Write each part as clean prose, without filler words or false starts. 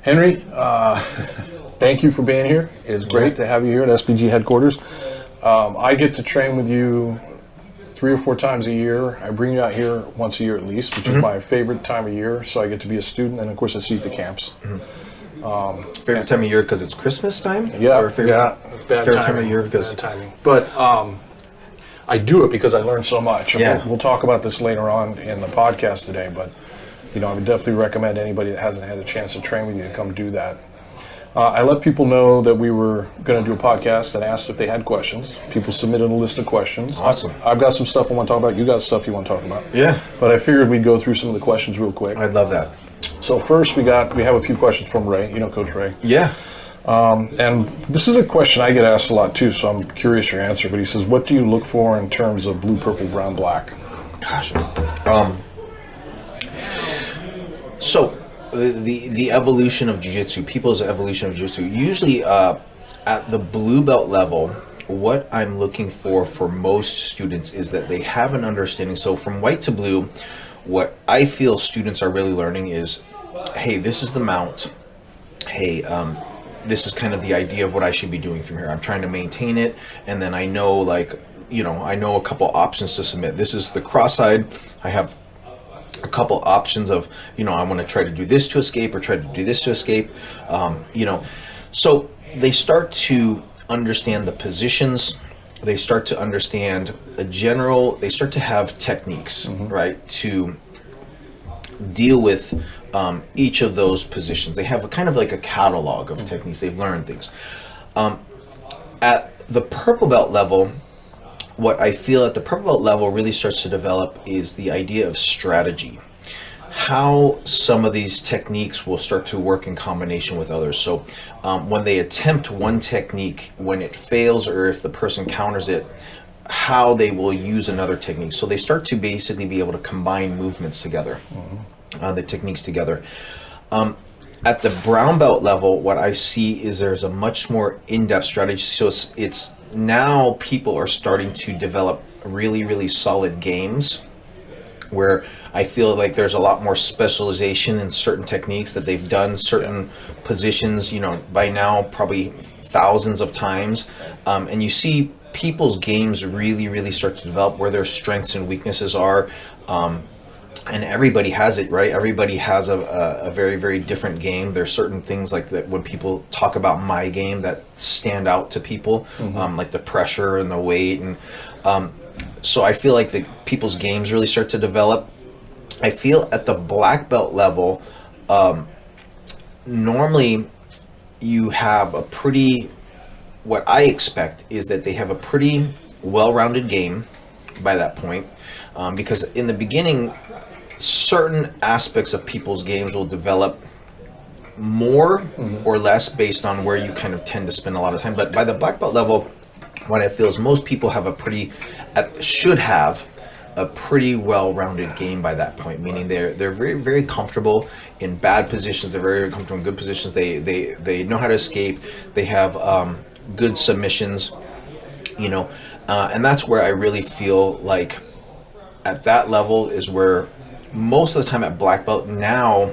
Henry, thank you for being here. It's great to have you here at SBG headquarters. I get to train with you 3 or 4 times a year. I bring you out here once a year at least, which is my favorite time of year. So I get to be a student, and of course I see you at the camps. Favorite time of year because it's Christmas time? Yeah, or favorite time of year because timing. But I do it because I learn so much. Yeah. We'll talk about this later on in the podcast today, but I would definitely recommend anybody that hasn't had a chance to train with you to come do that. I let people know that we were going to do a podcast and asked if they had questions. People submitted a list of questions. Awesome. I've got some stuff I want to talk about. You got stuff you want to talk about. Yeah. But I figured we'd go through some of the questions real quick. I'd love that. So first we have a few questions from Ray. You know Coach Ray. Yeah. And this is a question I get asked a lot too, so I'm curious your answer. But he says, what do you look for in terms of blue, purple, brown, black? Gosh. So the evolution of jiu-jitsu, people's evolution of jiu-jitsu, usually at the blue belt level, what I'm looking for most students is that they have an understanding. So from white to blue, what I feel students are really learning is, hey, this is the mount. Hey, this is kind of the idea of what I should be doing from here. I'm trying to maintain it, and then I know, I know a couple options to submit. This is the cross side. I have a couple options of, I want to try to do this to escape or try to do this to escape. So they start to understand the positions. They start to understand they start to have techniques, right, to deal with each of those positions. They have a kind of like a catalog of techniques. They've learned things. At the purple belt level, what I feel at the purple belt level really starts to develop is the idea of strategy. How some of these techniques will start to work in combination with others. So when they attempt one technique, when it fails or if the person counters it, how they will use another technique. So they start to basically be able to combine movements together, the techniques together. At the brown belt level, what I see is there's a much more in-depth strategy. So it's now people are starting to develop really, really solid games where I feel like there's a lot more specialization in certain techniques that they've done certain positions, by now probably thousands of times. And you see people's games really, really start to develop where their strengths and weaknesses are. And everybody has it, right? Everybody has a very, very different game. There's certain things like that when people talk about my game that stand out to people, like the pressure and the weight. And so I feel like the people's games really start to develop. I feel at the black belt level, normally you have what I expect is that they have a pretty well-rounded game by that point. Because in the beginning, certain aspects of people's games will develop more or less based on where you kind of tend to spend a lot of time. But by the black belt level, what I feel is most people have should have a pretty well-rounded game by that point, meaning they're very, very comfortable in bad positions. They're very, very comfortable in good positions. They know how to escape. They have good submissions, and that's where I really feel like at that level is where most of the time at black belt now,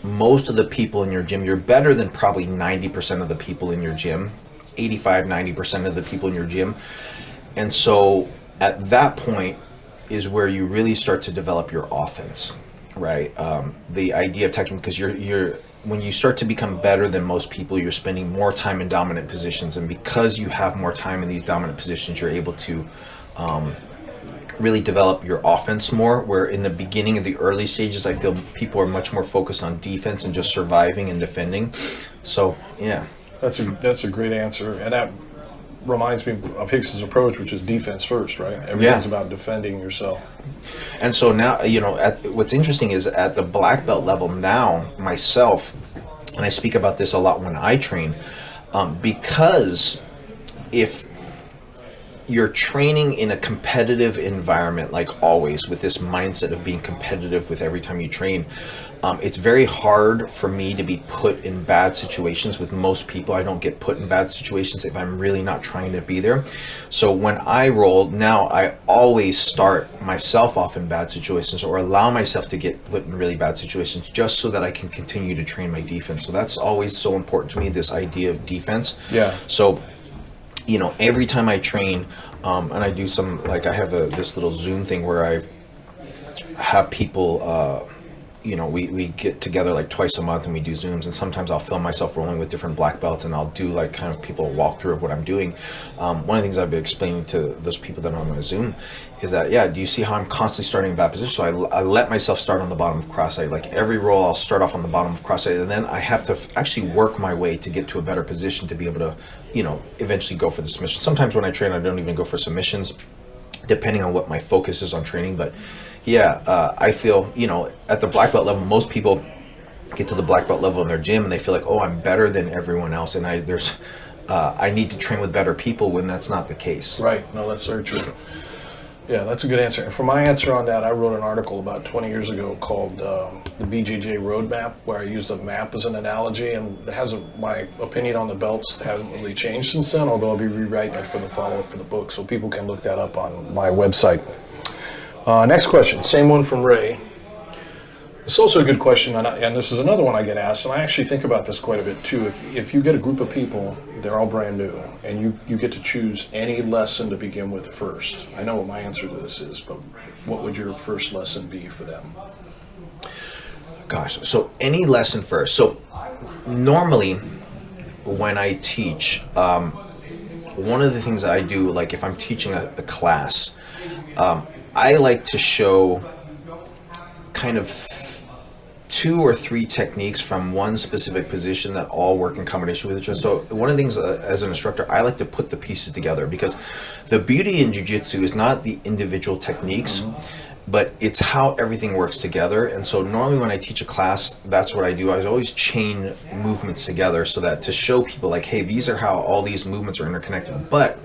most of the people in your gym, you're better than probably 90% of the people in your gym, 85-90% of the people in your gym. And so at that point is where you really start to develop your offense, right? The idea of technique, because when you start to become better than most people, you're spending more time in dominant positions, and because you have more time in these dominant positions, you're able to really develop your offense more, where in the beginning of the early stages, I feel people are much more focused on defense and just surviving and defending. So, yeah. That's a great answer, and that reminds me of Hicks's approach, which is defense first, right? Everything's about defending yourself. And so now, what's interesting is at the black belt level now, myself, and I speak about this a lot when I train, because if you're training in a competitive environment, like always, with this mindset of being competitive with every time you train, it's very hard for me to be put in bad situations. With most people, I don't get put in bad situations if I'm really not trying to be there. So when I roll now, I always start myself off in bad situations, or allow myself to get put in really bad situations, just so that I can continue to train my defense. So that's always so important to me, this idea of defense. Yeah. So, you know, every time I train, and I do some, like, I have this little Zoom thing where I have people, you know, we get together like twice a month and we do Zooms, and sometimes I'll film myself rolling with different black belts, and I'll do like kind of people walkthrough of what I'm doing. One of the things I've been explaining to those people that are on my Zoom is that, yeah, do you see how I'm constantly starting in bad position? So I let myself start on the bottom of cross-eyed. Like every roll, I'll start off on the bottom of cross-eyed, and then I have to actually work my way to get to a better position to be able to, you know, eventually go for the submission. Sometimes when I train, I don't even go for submissions, depending on what my focus is on training. But yeah, I feel, you know, at the black belt level, most people get to the black belt level in their gym and they feel like, oh, I'm better than everyone else, and I need to train with better people, when that's not the case. Right. No, that's very true. Yeah, that's a good answer. And for my answer on that, I wrote an article about 20 years ago called the BJJ Roadmap, where I used a map as an analogy, and it hasn't, my opinion on the belts hasn't really changed since then, although I'll be rewriting it for the follow-up for the book, so people can look that up on my website. Next question, same one from Ray. It's also a good question, and this is another one I get asked, and I actually think about this quite a bit too. If you get a group of people, they're all brand new, and you get to choose any lesson to begin with first. I know what my answer to this is, but what would your first lesson be for them? Gosh, so any lesson first. So normally when I teach, one of the things that I do, like if I'm teaching a class, I like to show kind of 2 or 3 techniques from one specific position that all work in combination with each other. So one of the things as an instructor, I like to put the pieces together, because the beauty in Jiu Jitsu is not the individual techniques, but it's how everything works together. And so normally when I teach a class, that's what I do. I always chain movements together, so that to show people like, hey, these are how all these movements are interconnected. But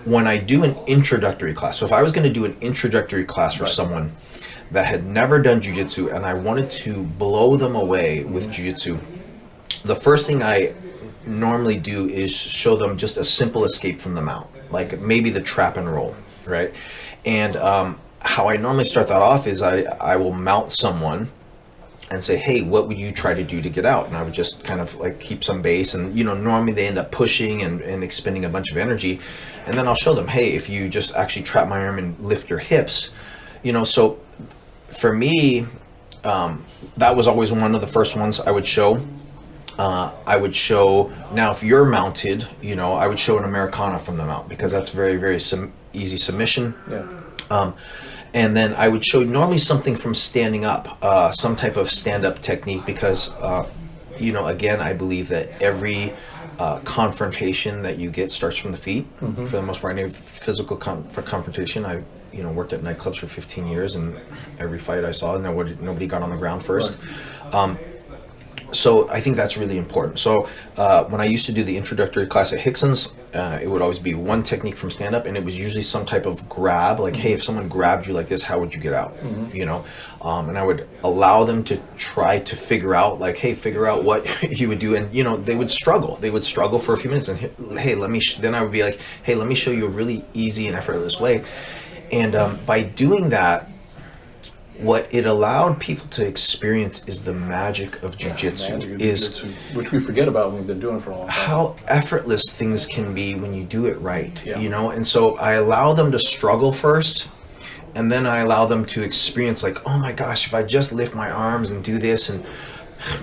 when I do an introductory class, so if I was going to do an introductory class for someone that had never done jiu-jitsu and I wanted to blow them away with jiu-jitsu, the first thing I normally do is show them just a simple escape from the mount, like maybe the trap and roll, right? And how I normally start that off is I will mount someone and say, hey, what would you try to do to get out? And I would just kind of like keep some base, and you know, normally they end up pushing and expending a bunch of energy, and then I'll show them, hey, if you just actually trap my arm and lift your hips, you know. So for me, that was always one of the first ones I would show. Now if you're mounted, you know, I would show an Americana from the mount, because that's very, very easy submission. Yeah. And then I would show normally something from standing up, some type of stand-up technique, because, you know, again, I believe that every confrontation that you get starts from the feet. For the most part, any physical confrontation. I, you know, worked at nightclubs for 15 years, and every fight I saw, nobody got on the ground first. Right. So I think that's really important. So when I used to do the introductory class at Hickson's, it would always be one technique from stand-up, and it was usually some type of grab, like, hey, if someone grabbed you like this, how would you get out? You know, and I would allow them to try to figure out, like, hey, figure out what you would do, and you know, they would struggle for a few minutes, and hey, then I would be like, hey, let me show you a really easy and effortless way. And by doing that, what it allowed people to experience is the magic of jiu-jitsu, which we forget about when we've been doing it for a long time. How effortless things can be when you do it right, you know? And so I allow them to struggle first, and then I allow them to experience, like, oh my gosh, if I just lift my arms and do this, and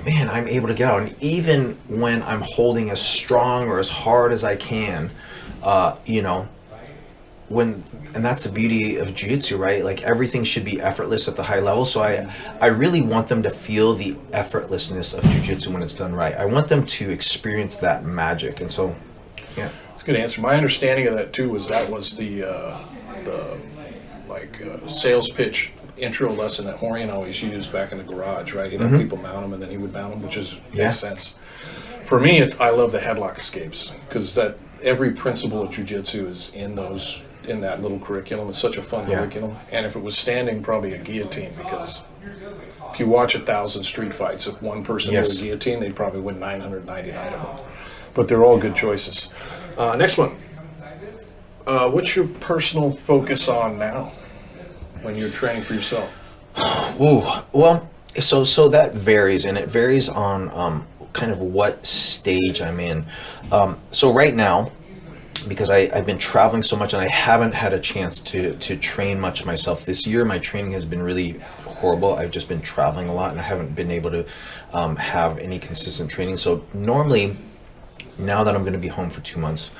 man, I'm able to get out. And even when I'm holding as strong or as hard as I can, you know, and that's the beauty of jiu-jitsu, right? Like, everything should be effortless at the high level. So I really want them to feel the effortlessness of jiu-jitsu when it's done right. I want them to experience that magic. And so, yeah. That's a good answer. My understanding of that too was that was the sales pitch intro lesson that Horian always used back in the garage, right? He'd have people mount them, and then he would mount them, which makes sense. For me, I love the headlock escapes, because that every principle of jiu-jitsu is in that little curriculum. It's such a fun curriculum. And if it was standing, probably a guillotine, because if you watch 1,000 street fights, if one person did a guillotine, they'd probably win 999 of them. But they're all good choices. Next one. What's your personal focus on now when you're training for yourself? Ooh, well, so that varies, and it varies on kind of what stage I'm in. So right now, because I've been traveling so much and I haven't had a chance to train much myself this year, my training has been really horrible. I've just been traveling a lot and I haven't been able to have any consistent training. So normally, now that I'm going to be home for 2 months,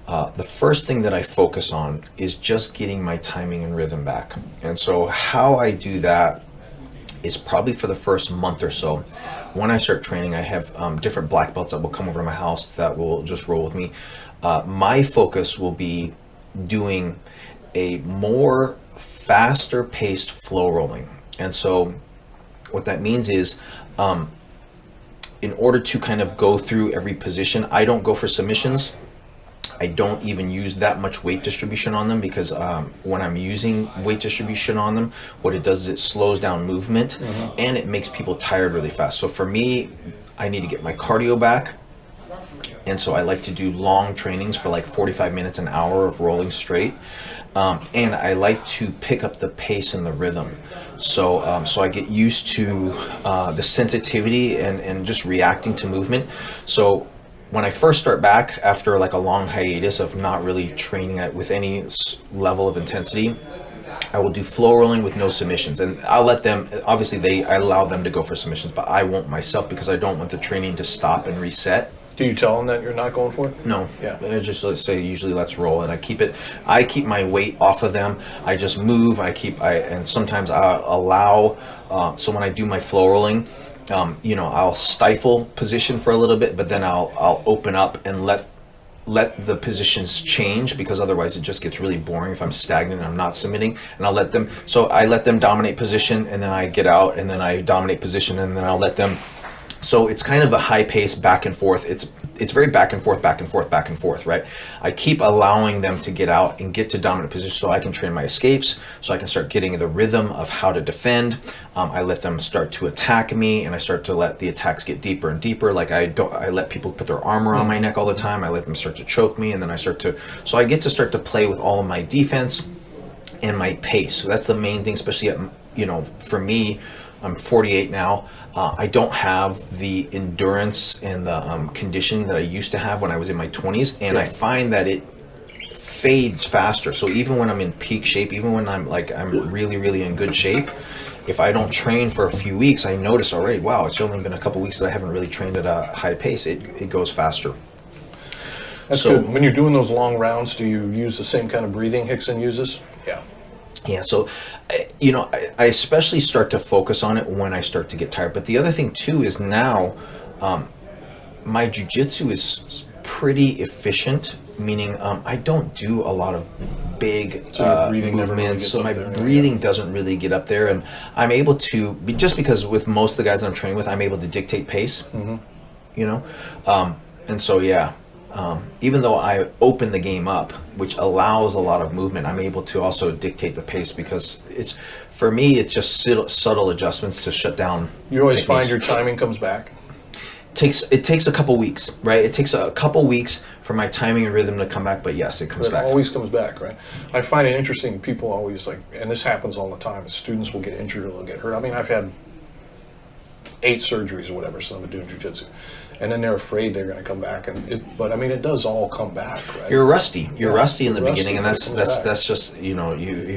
the first thing that I focus on is just getting my timing and rhythm back. And so how I do that is probably for the first month or so. When I start training, I have different black belts that will come over to my house that will just roll with me. My focus will be doing a more faster paced flow rolling. And so what that means is, in order to kind of go through every position, I don't go for submissions. I don't even use that much weight distribution on them, because when I'm using weight distribution on them, what it does is it slows down movement and it makes people tired really fast. So for me, I need to get my cardio back. And so I like to do long trainings for like 45 minutes, an hour of rolling straight. And I like to pick up the pace and the rhythm. So so I get used to the sensitivity and just reacting to movement. So when I first start back after like a long hiatus of not really training with any level of intensity, I will do flow rolling with no submissions, and I'll let them, obviously I allow them to go for submissions, but I won't myself, because I don't want the training to stop and reset. Do you tell them that you're not going for it? No. Yeah. I just say usually let's roll, and I keep my weight off of them. I just move. And sometimes I allow. So when I do my flow rolling, I'll stifle position for a little bit, but then I'll open up and let the positions change, because otherwise it just gets really boring if I'm stagnant and I'm not submitting. And I let them dominate position, and then I get out, and then I dominate position, and then I'll let them. So it's kind of a high pace back and forth. It's very back and forth, right? I keep allowing them to get out and get to dominant position so I can train my escapes, so I can start getting the rhythm of how to defend. I let them start to attack me, and I start to let the attacks get deeper and deeper. Like I let people put their arm around my neck all the time. I let them start to choke me, and then so I get to start to play with all of my defense and my pace. So that's the main thing, especially for me. I'm 48 now. I don't have the endurance and the conditioning that I used to have when I was in my 20s, and I find that it fades faster. So even when I'm in peak shape, even when I'm really, really in good shape, if I don't train for a few weeks, I notice already, wow, it's only been a couple weeks that I haven't really trained at a high pace. It goes faster. That's good. When you're doing those long rounds, do you use the same kind of breathing Hickson uses? Yeah. Yeah, so, I especially start to focus on it when I start to get tired. But the other thing, too, is now my jiu-jitsu is pretty efficient, meaning I don't do a lot of big movements. So my breathing doesn't really get up there. And I'm able to, just because with most of the guys that I'm training with, I'm able to dictate pace, and so, yeah. Even though I open the game up, which allows a lot of movement, I'm able to also dictate the pace, because for me, it's just subtle adjustments to shut down. You always techniques. find your timing comes back? It takes a couple weeks, right? It takes a couple weeks for my timing and rhythm to come back, but yes, it comes back. It always comes back, right? I find it interesting, people always and this happens all the time, students will get injured or they'll get hurt. I mean, I've had 8 surgeries or whatever, so I'm doing jiu-jitsu. And then they're afraid they're going to come back, but I mean, it does all come back, right? You're rusty. You're rusty in the beginning, and that's just you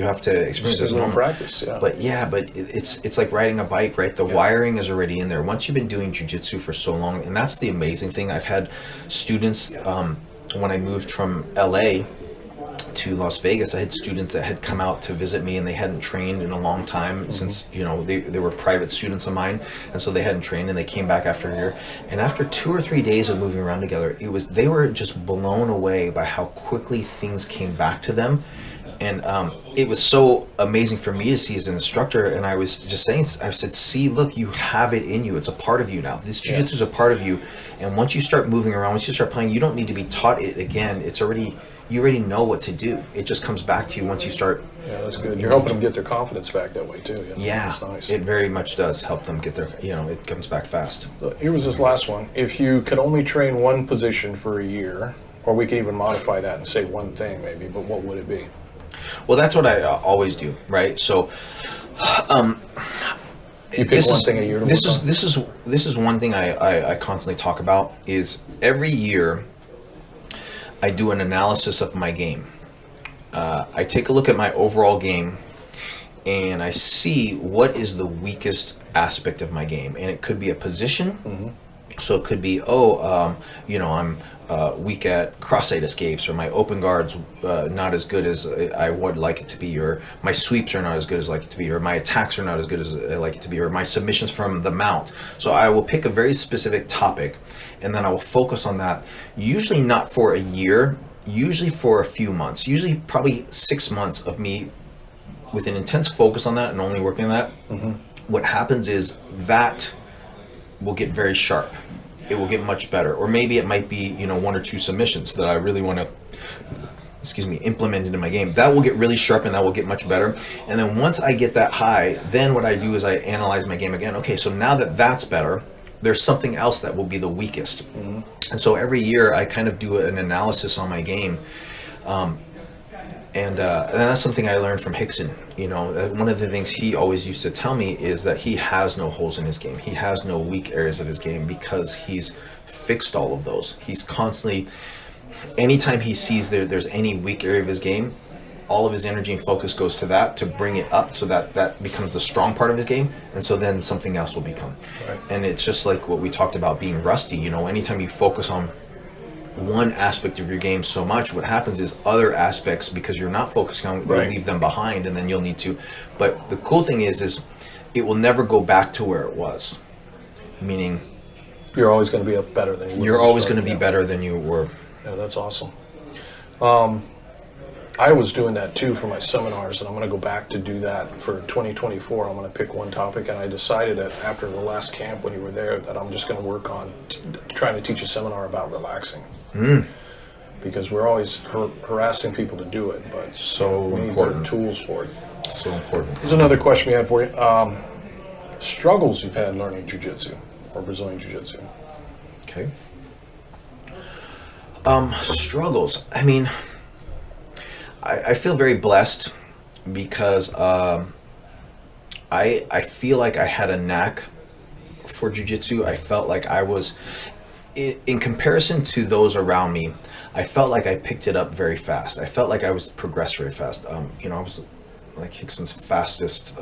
have to experience this in practice. Yeah. But it's like riding a bike, right? The wiring is already in there. Once you've been doing jiu-jitsu for so long, and that's the amazing thing. I've had students when I moved from LA to Las Vegas, I had students that had come out to visit me, and they hadn't trained in a long time since they were private students of mine, and so they hadn't trained, and they came back after a year. And after 2 or 3 days of moving around together, they were just blown away by how quickly things came back to them. And it was so amazing for me to see as an instructor. And I was just saying, I said, see, look, you have it in you. It's a part of you now. This jiu-jitsu is a part of you. And once you start moving around, once you start playing, you don't need to be taught it again. You already know what to do. It just comes back to you once you start. Yeah, that's good. You're helping them get their confidence back that way too. Yeah, that's nice. It very much does help them get their, it comes back fast. Here was this last one. If you could only train one position for a year, or we could even modify that and say one thing maybe, but what would it be? Well, that's what I always do, right? So, you pick one thing a year to work on? This is one thing I constantly talk about is every year I do an analysis of my game. I take a look at my overall game and I see what is the weakest aspect of my game, and it could be a position. So it could be, I'm weak at cross-side escapes, or my open guard's not as good as I would like it to be, or my sweeps are not as good as I like it to be, or my attacks are not as good as I like it to be, or my submissions from the mount. So I will pick a very specific topic, and then I will focus on that, usually not for a year, usually for a few months, usually probably 6 months of me with an intense focus on that and only working on that. What happens is that will get very sharp. It will get much better. Or maybe it might be, 1 or 2 submissions that I really want to, implement into my game. That will get really sharp and that will get much better. And then once I get that high, then what I do is I analyze my game again. Okay, so now that that's better, there's something else that will be the weakest. And so every year I kind of do an analysis on my game. And that's something I learned from Rickson. One of the things he always used to tell me is that he has no holes in his game. He has no weak areas of his game because he's fixed all of those. He's constantly, anytime he sees there's any weak area of his game, all of his energy and focus goes to that, to bring it up so that becomes the strong part of his game. And so then something else will become. Right. And it's just like what we talked about being rusty. Anytime you focus on one aspect of your game so much, what happens is other aspects, because you're not focusing on, you leave them behind, and then you'll need to. But the cool thing is it will never go back to where it was. Meaning, you're always going to be better than you were. You're always going to be better than you were. Yeah, that's awesome. I was doing that too for my seminars, and I'm going to go back to do that for 2024. I'm going to pick one topic, and I decided that after the last camp when you were there that I'm just going to work on trying to teach a seminar about relaxing. Because we're always harassing people to do it, but we need better tools for it. So important. Here's another question we had for you. Struggles you've had learning Jiu-Jitsu or Brazilian Jiu-Jitsu? Okay. Struggles. I feel very blessed because I feel like I had a knack for jiu-jitsu. I felt like I was, in comparison to those around me, I felt like I picked it up very fast. I felt like I was progressed very fast. I was like Rickson's fastest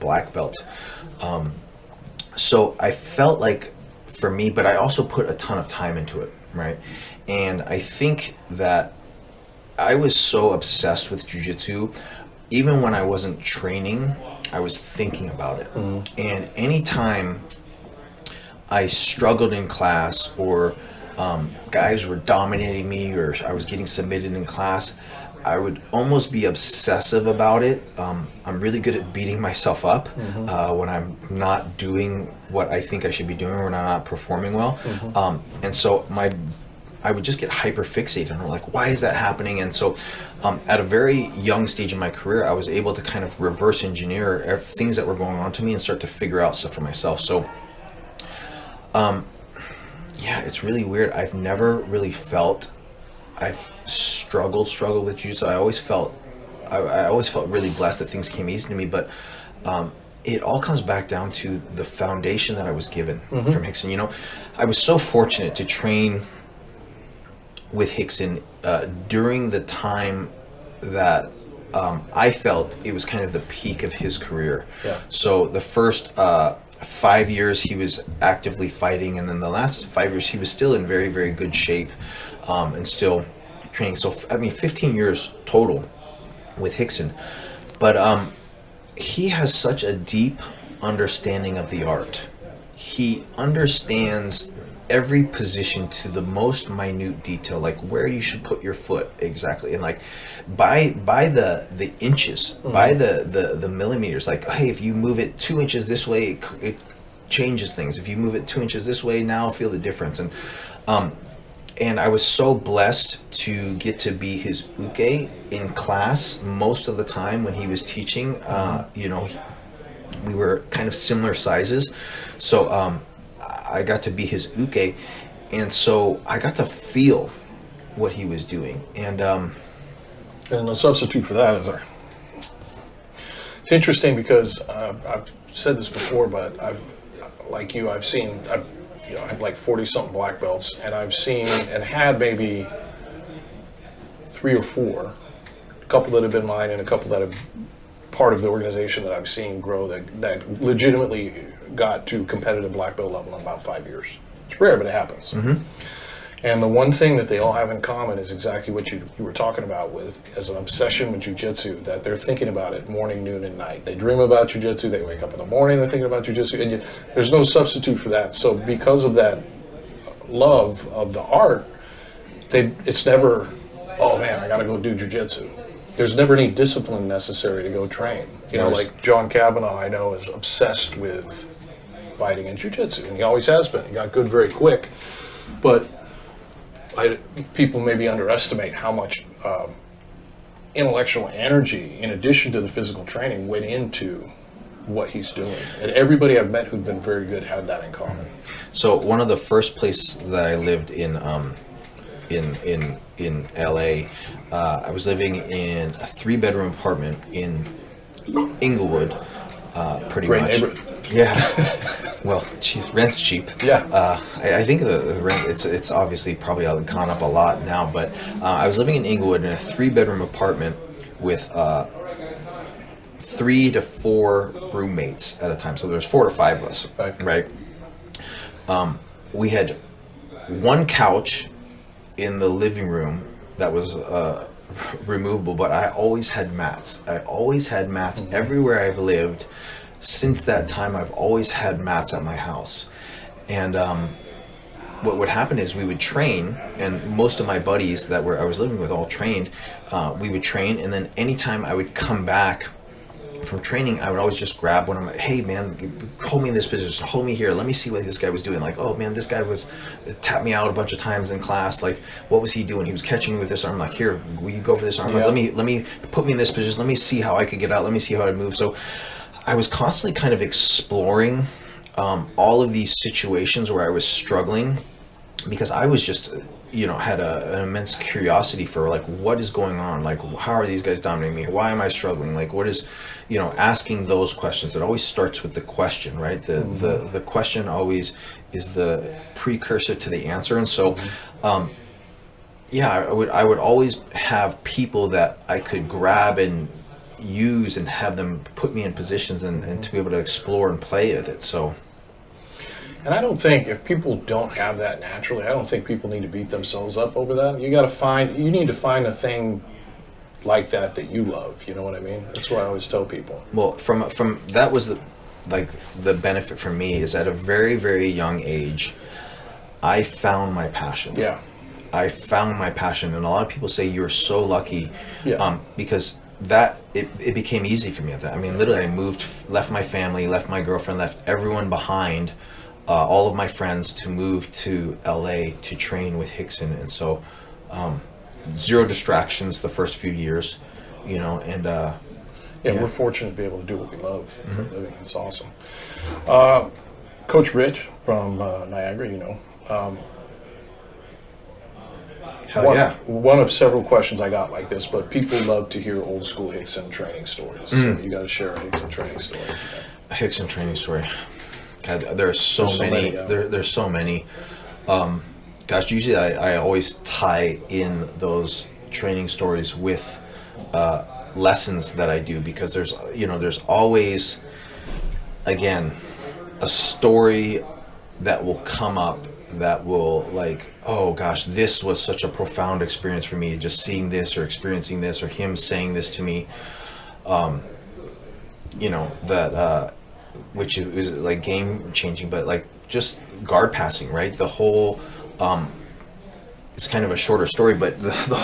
black belt. So I felt like, for me, but I also put a ton of time into it, right? And I think that I was so obsessed with jiu-jitsu, even when I wasn't training, I was thinking about it. And anytime I struggled in class, or guys were dominating me, or I was getting submitted in class, I would almost be obsessive about it. I'm really good at beating myself up when I'm not doing what I think I should be doing, or when I'm not performing well. And so I would just get hyper fixated on, like, why is that happening? And so at a very young stage in my career, I was able to kind of reverse engineer things that were going on to me and start to figure out stuff for myself. So it's really weird. I've never really felt I've struggled with jiu-jitsu. I always felt really blessed that things came easy to me, but it all comes back down to the foundation that I was given from Rickson. I was so fortunate to train with Rickson during the time that I felt it was kind of the peak of his career. So the first 5 years he was actively fighting, and then the last 5 years he was still in very, very good shape and still training. So 15 years total with Rickson. But he has such a deep understanding of the art. He understands every position to the most minute detail, like where you should put your foot exactly, and like by the inches, by the millimeters. Like, hey, if you move it 2 inches this way, it changes things. If you move it 2 inches this way, now feel the difference. And I was so blessed to get to be his uke in class most of the time when he was teaching. You know, we were kind of similar sizes, so I got to be his uke, and so I got to feel what he was doing. And the substitute for that is our. It's interesting because I've said this before, but I've seen. You know, I have like 40-something black belts, and I've seen and had maybe 3 or 4, a couple that have been mine and a couple that have part of the organization that I've seen grow that legitimately got to competitive black belt level in about 5 years. It's rare, but it happens. And the one thing that they all have in common is exactly what you were talking about with as an obsession with Jiu Jitsu, that they're thinking about it morning, noon, and night. They dream about Jiu Jitsu, they wake up in the morning, they're thinking about Jiu Jitsu, and there's no substitute for that. So because of that love of the art, it's never, oh man, I gotta go do Jiu Jitsu. There's never any discipline necessary to go train. You know, like John Kavanaugh, I know, is obsessed with fighting and Jiu Jitsu, and he always has been. He got good very quick, but people maybe underestimate how much intellectual energy, in addition to the physical training, went into what he's doing. And everybody I've met who'd been very good had that in common. So one of the first places that I lived in LA, I was living in a 3-bedroom apartment in Inglewood, pretty Great much. neighborhood. Yeah. Well, rent's cheap. Yeah. I think the rent, it's obviously probably gone up a lot now, but I was living in Inglewood in a 3-bedroom apartment with 3 to 4 roommates at a time. So there's 4 to 5 of us, right? We had one couch in the living room that was removable, but I always had mats. Everywhere I've lived. Since that time, I've always had mats at my house. And what would happen is we would train, and most of my buddies that I was living with all trained. We would train, and then anytime I would come back from training, I would always just grab one of my, hey man, hold me in this position, hold me here, let me see what this guy was doing. Like, oh man, this guy was tapped me out a bunch of times in class. Like, what was he doing? He was catching me with this arm. Like, here, will you go for this arm? Yeah. Like, let me put me in this position. Let me see how I could get out. Let me see how I move. So I was constantly kind of exploring all of these situations where I was struggling, because I was just, had an immense curiosity for, like, what is going on? Like, how are these guys dominating me? Why am I struggling? Like, what is, asking those questions. It always starts with the question, right? The question always is the precursor to the answer. And so, I would always have people that I could grab and use and have them put me in positions and to be able to explore and play with it. So, and I don't think, if people don't have that naturally, I don't think people need to beat themselves up over that. You need to find a thing like that you love. You know what I mean? That's what I always tell people. Well, from that was the benefit for me is at a very, very young age, I found my passion. Yeah. I found my passion, and a lot of people say you're so lucky, because it became easy for me at that. I mean, literally, I left my family, left my girlfriend, left everyone behind, all of my friends, to move to LA to train with Rickson. And so, zero distractions the first few years, and we're fortunate to be able to do what we love for a living. It's awesome. Coach Rich from Niagara, one of several questions I got like this, but people love to hear old school Rickson training stories. So you got to share a Rickson training story. A Rickson training story. God, there's so many. There's so many. Gosh, usually I always tie in those training stories with lessons that I do, because there's always, again, a story that will come up that will, like, oh gosh, this was such a profound experience for me, just seeing this or experiencing this, or him saying this to me, which is like game changing. But like just guard passing, right? The whole, it's kind of a shorter story, but the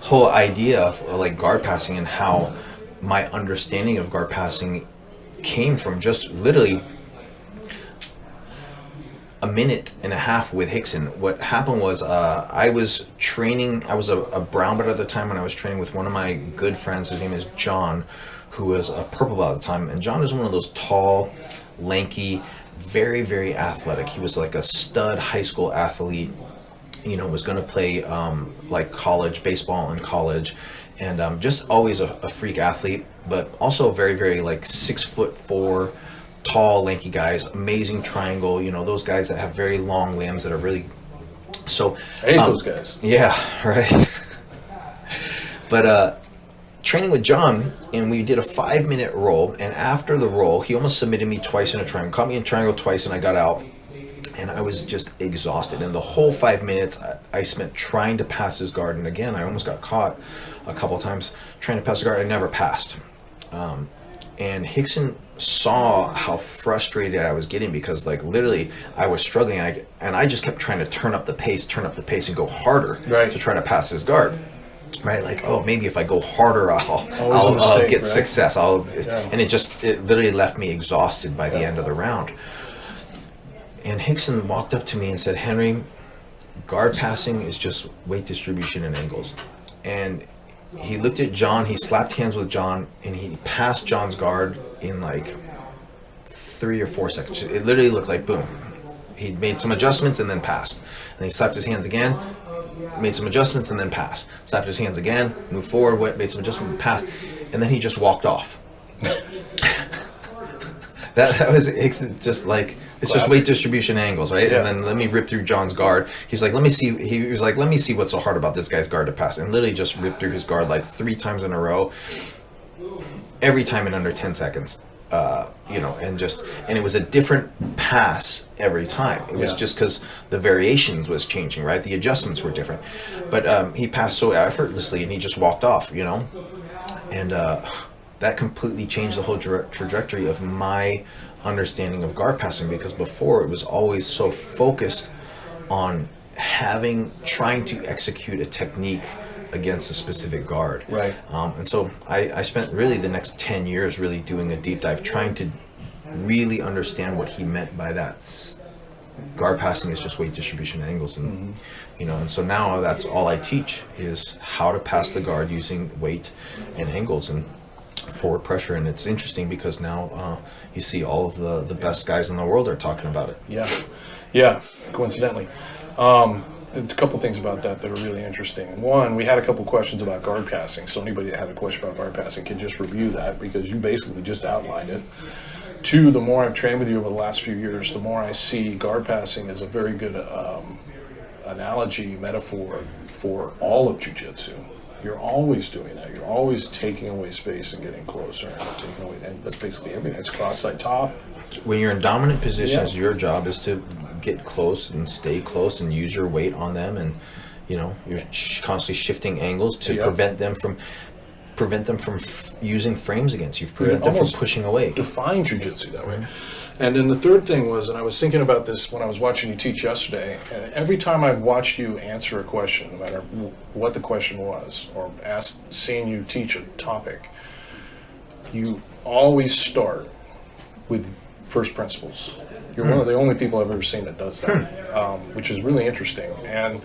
whole idea of like guard passing and how my understanding of guard passing came from just literally a minute and a half with Rickson. What happened was I was training, I was a brown belt at the time when I was training with one of my good friends. His name is John, who was a purple belt at the time. And John is one of those tall, lanky, very, very athletic. He was like a stud high school athlete, you know, was going to play like college baseball in college, and just always a freak athlete, but also very, very like 6'4", tall, lanky guys, amazing triangle, you know, those guys that have very long limbs that are really, so I hate those guys. Yeah, right. But training with John, and we did a 5-minute roll, and after the roll, he almost submitted me twice in a triangle, caught me in triangle twice, and I got out, and I was just exhausted. And the whole 5 minutes I spent trying to pass his guard, and again, I almost got caught a couple of times trying to pass the guard. I never passed. And Rickson saw how frustrated I was getting, because like literally I was struggling, and I just kept trying to turn up the pace and go harder, right, to try to pass his guard, right? Like, oh, maybe if I go harder I'll get right? Success. And it literally left me exhausted by the end of the round. And Rickson walked up to me and said, Henry, guard passing is just weight distribution and angles. And he looked at John, he slapped hands with John, and he passed John's guard in like 3 or 4 seconds. It literally looked like boom. He made some adjustments and then passed. And he slapped his hands again, made some adjustments and then passed. Slapped his hands again, moved forward, made some adjustments and passed. And then he just walked off. that was just like, it's Classic. Just weight distribution angles, right? Yeah. And then let me rip through John's guard. He's like, let me see. He was like, let me see what's so hard about this guy's guard to pass. And literally just ripped through his guard like 3 times in a row, every time in under 10 seconds. You know, and it was a different pass every time. It was just because the variations was changing, right? The adjustments were different. But he passed so effortlessly, and he just walked off, you know? And that completely changed the whole trajectory of my understanding of guard passing, because before it was always so focused on trying to execute a technique against a specific guard. Right. And so I spent really the next 10 years really doing a deep dive, trying to really understand what he meant by that. Guard passing is just weight distribution angles, and you know, and so now that's all I teach is how to pass the guard using weight and angles and forward pressure. And it's interesting because now you see all of the best guys in the world are talking about it. Yeah, coincidentally. A couple things about that are really interesting. One, we had a couple questions about guard passing, so anybody that had a question about guard passing can just review that, because you basically just outlined it. Two, the more I've trained with you over the last few years, the more I see guard passing as a very good analogy, metaphor for all of Jiu Jitsu. You're always doing that. You're always taking away space and getting closer, and that's basically everything. It's cross-side top. When you're in dominant positions, your job is to get close and stay close and use your weight on them, and you know, you're constantly shifting angles to prevent them from using frames against you, prevent them from pushing away. Define Jiu Jitsu that way. And then the third thing was, and I was thinking about this when I was watching you teach yesterday, and every time I've watched you answer a question, no matter what the question was, or seeing you teach a topic, you always start with first principles. You're one of the only people I've ever seen that does that, which is really interesting and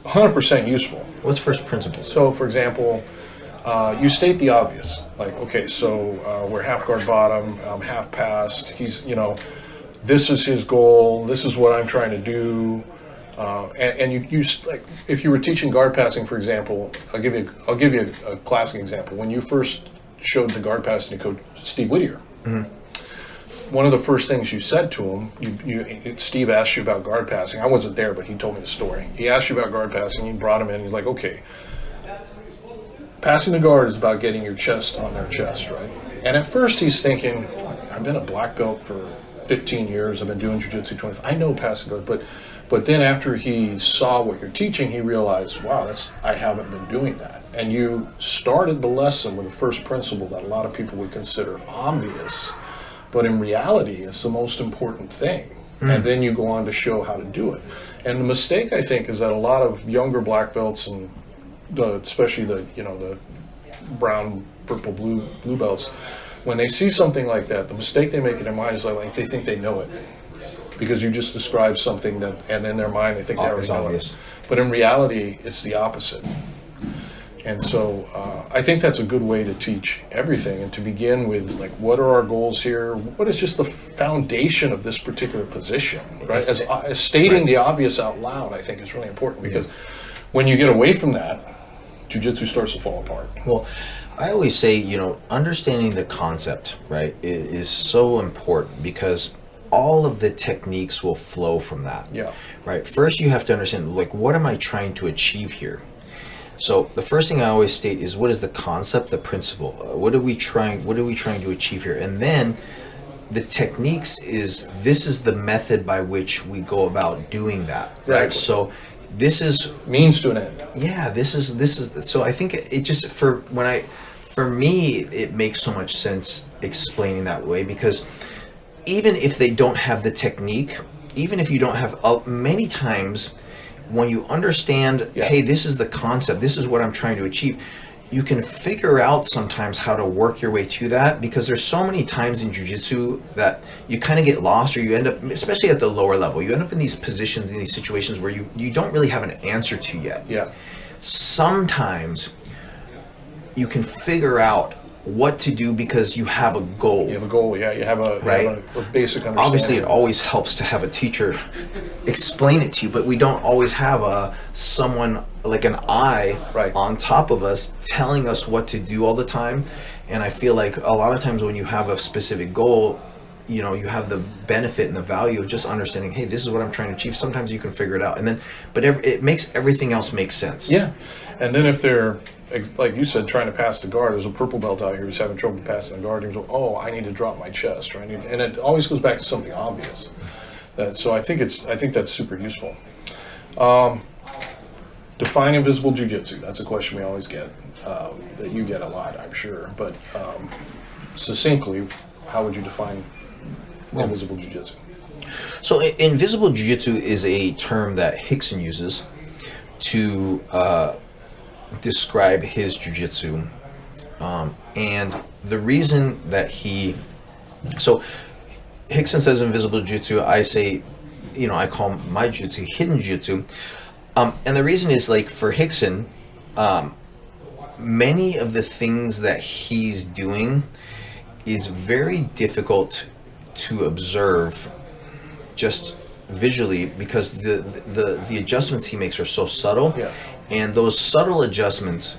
100% useful. What's first principles? So, for example, you state the obvious, like, okay, so we're half guard bottom, half past. He's, you know, this is his goal. This is what I'm trying to do. And you like, if you were teaching guard passing, for example, I'll give you a classic example. When you first showed the guard passing to Coach Steve Whittier, one of the first things you said to him, Steve asked you about guard passing. I wasn't there, but he told me the story. He asked you about guard passing. You brought him in. He's like, okay, passing the guard is about getting your chest on their chest, right? And at first he's thinking, I've been a black belt for 15 years. I've been doing jiu-jitsu 25. I know passing guard, but then after he saw what you're teaching, he realized, wow, I haven't been doing that. And you started the lesson with the first principle that a lot of people would consider obvious, but in reality, it's the most important thing. and then you go on to show how to do it. And the mistake, I think, is that a lot of younger black belts and especially the brown, purple, blue belts, when they see something like that, the mistake they make in their mind is like they think they know it because you just described something that, and in their mind they think they already know it. But in reality, it's the opposite. And so I think that's a good way to teach everything, and to begin with, like, what are our goals here? What is just the foundation of this particular position, right? As stating the obvious out loud, I think is really important, because when you get away from that, jiu-jitsu starts to fall apart. Well, I always say, understanding the concept, right, is so important, because all of the techniques will flow from that. Yeah. Right. First, you have to understand, like, what am I trying to achieve here? So the first thing I always state is, what is the concept, the principle? What are we trying to achieve here? And then the techniques this is the method by which we go about doing that. Right. So this is means to an end. Yeah. This is. So I think it just, for me, it makes so much sense explaining that way, because even if they don't have the technique, even if you don't have, many times when you understand, hey, this is the concept, this is what I'm trying to achieve, you can figure out sometimes how to work your way to that, because there's so many times in jiu-jitsu that you kind of get lost, or you end up, especially at the lower level, you end up in these positions, in these situations where you don't really have an answer to yet. Yeah. Sometimes you can figure out what to do because you have a goal. You have a goal, yeah. You have a basic understanding. Obviously, it always helps to have a teacher explain it to you, but we don't always have someone like an eye on top of us telling us what to do all the time. And I feel like a lot of times when you have a specific goal, you have the benefit and the value of just understanding, hey, this is what I'm trying to achieve. Sometimes you can figure it out, and then, but it makes everything else make sense. Yeah, and then if they're, like you said, trying to pass the guard, there's a purple belt out here who's having trouble passing the guard. He goes, oh, I need to drop my chest, or and it always goes back to something obvious. So I think that's super useful. Define invisible jiu-jitsu. That's a question we always get, that you get a lot, I'm sure. But succinctly, how would you define invisible jiu-jitsu? So invisible jiu-jitsu is a term that Rickson uses to describe his jiu-jitsu, and the reason that Rickson says invisible jiu-jitsu, I say, I call my jiu-jitsu hidden jiu-jitsu, and the reason is, like, for Rickson, many of the things that he's doing is very difficult to observe just visually, because the adjustments he makes are so subtle. Yeah. And those subtle adjustments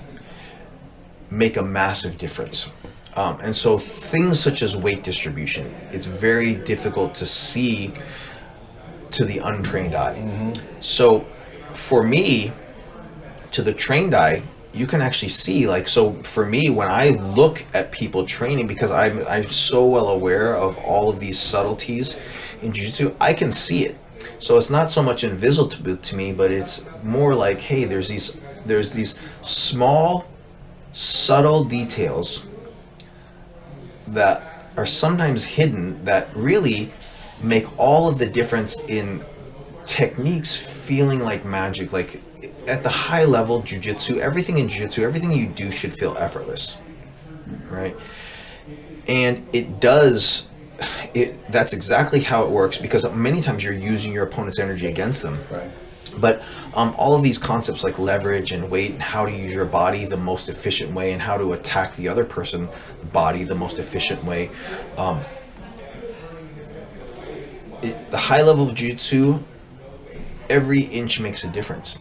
make a massive difference. And so things such as weight distribution, it's very difficult to see to the untrained eye. Mm-hmm. So for me, to the trained eye, you can actually see, like, so for me, when I look at people training, because I'm so well aware of all of these subtleties in jiu-jitsu, I can see it. So it's not so much invisible to me, but it's more like, hey, there's these small, subtle details that are sometimes hidden that really make all of the difference in techniques feeling like magic. Like, at the high level jiu-jitsu, everything in jiu-jitsu, everything you do should feel effortless, right? And it does. That's exactly how it works, because many times you're using your opponent's energy against them. Right. But all of these concepts like leverage and weight, and how to use your body the most efficient way, and how to attack the other person's body the most efficient way. The high level of jiu-jitsu, every inch makes a difference.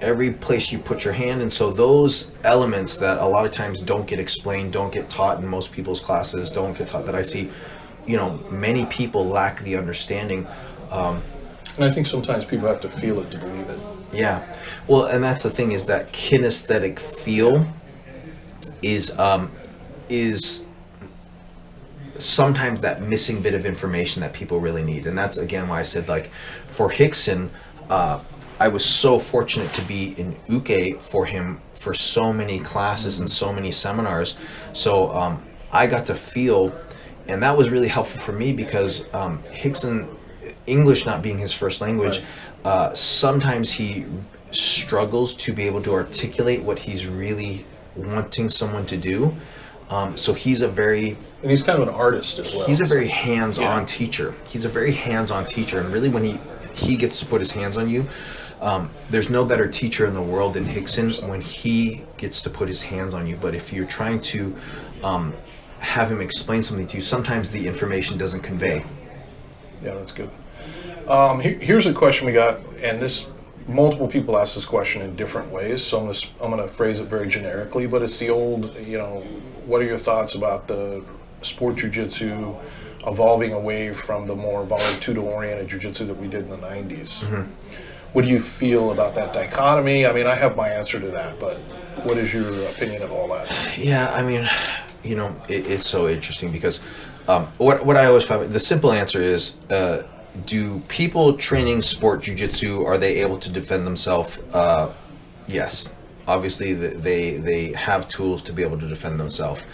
Every place you put your hand, and so those elements that a lot of times don't get explained, don't get taught in most people's classes, don't get taught, that I see, many people lack the understanding. And I think sometimes people have to feel it to believe it. Yeah. Well, and that's the thing, is that kinesthetic feel is sometimes that missing bit of information that people really need. And that's, again, why I said, like, for Rickson, I was so fortunate to be in Uke for him for so many classes and so many seminars. So I got to feel, and that was really helpful for me, because Rickson English not being his first language, sometimes he struggles to be able to articulate what he's really wanting someone to do. So he's a very... And he's kind of an artist as well. He's a very hands-on teacher. He's a very hands-on teacher. And really when he gets to put his hands on you, there's no better teacher in the world than Hickson when he gets to put his hands on you. But if you're trying to have him explain something to you, sometimes the information doesn't convey. Yeah, that's good. Here's a question we got, and multiple people ask this question in different ways, so I'm gonna phrase it very generically, but it's the old, what are your thoughts about the sport jiu-jitsu evolving away from the more vale-tudo-oriented jiu-jitsu that we did in the 90s? Mm-hmm. What do you feel about that dichotomy? I mean, I have my answer to that, but what is your opinion of all that? Yeah, I mean, it's so interesting because what I always find, the simple answer is, do people training sport jiu-jitsu, are they able to defend themselves? Yes. Obviously, they have tools to be able to defend themselves.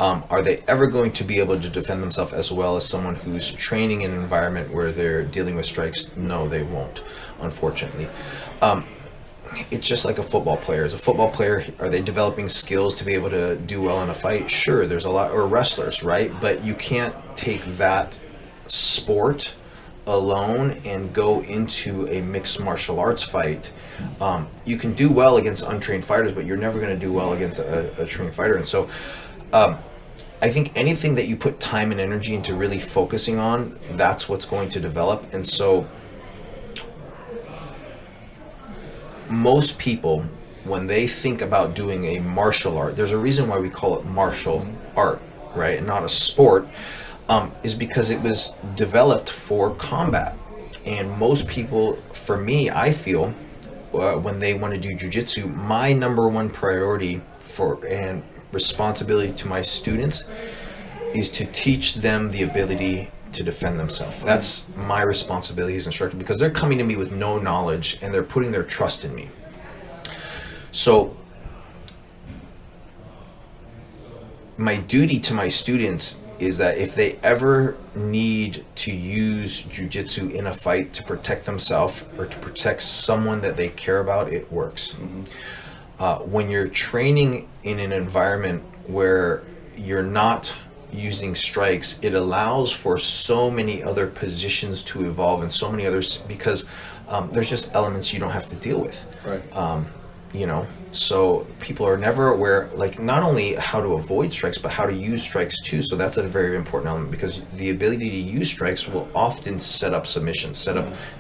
Are they ever going to be able to defend themselves as well as someone who's training in an environment where they're dealing with strikes? No, they won't, unfortunately. It's just like a football player. As a football player, are they developing skills to be able to do well in a fight? Sure, there's a lot, or wrestlers, right? But you can't take that sport alone and go into a mixed martial arts fight. You can do well against untrained fighters, but you're never going to do well against a trained fighter. And so I think anything that you put time and energy into really focusing on, that's what's going to develop. And so most people, when they think about doing a martial art, there's a reason why we call it martial art, right, and not a sport, is because it was developed for combat. And most people, for me, I feel, when they want to do jiu-jitsu, my number one priority and responsibility to my students is to teach them the ability to defend themselves. That's my responsibility as instructor, because they're coming to me with no knowledge and they're putting their trust in me. So my duty to my students is that if they ever need to use jiu-jitsu in a fight to protect themselves or to protect someone that they care about, it works. Mm-hmm. When you're training in an environment where you're not using strikes, it allows for so many other positions to evolve and so many others, because there's just elements you don't have to deal with. Right. So people are never aware, like, not only how to avoid strikes, but how to use strikes too. So that's a very important element, because the ability to use strikes will often set up submissions,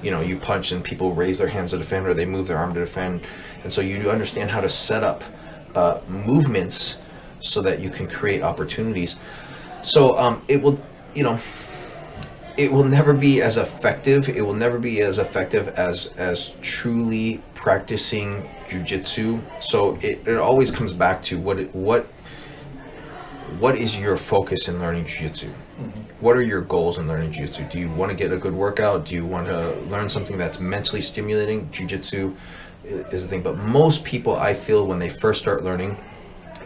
you punch and people raise their hands to defend, or they move their arm to defend. And so you understand how to set up movements so that you can create opportunities. So it will never be as effective. It will never be as effective as truly practicing jiu-jitsu. So it always comes back to what is your focus in learning jiu-jitsu? Mm-hmm. What are your goals in learning jiu-jitsu? Do you want to get a good workout? Do you want to learn something that's mentally stimulating? Jiu-jitsu is the thing. But most people, I feel, when they first start learning,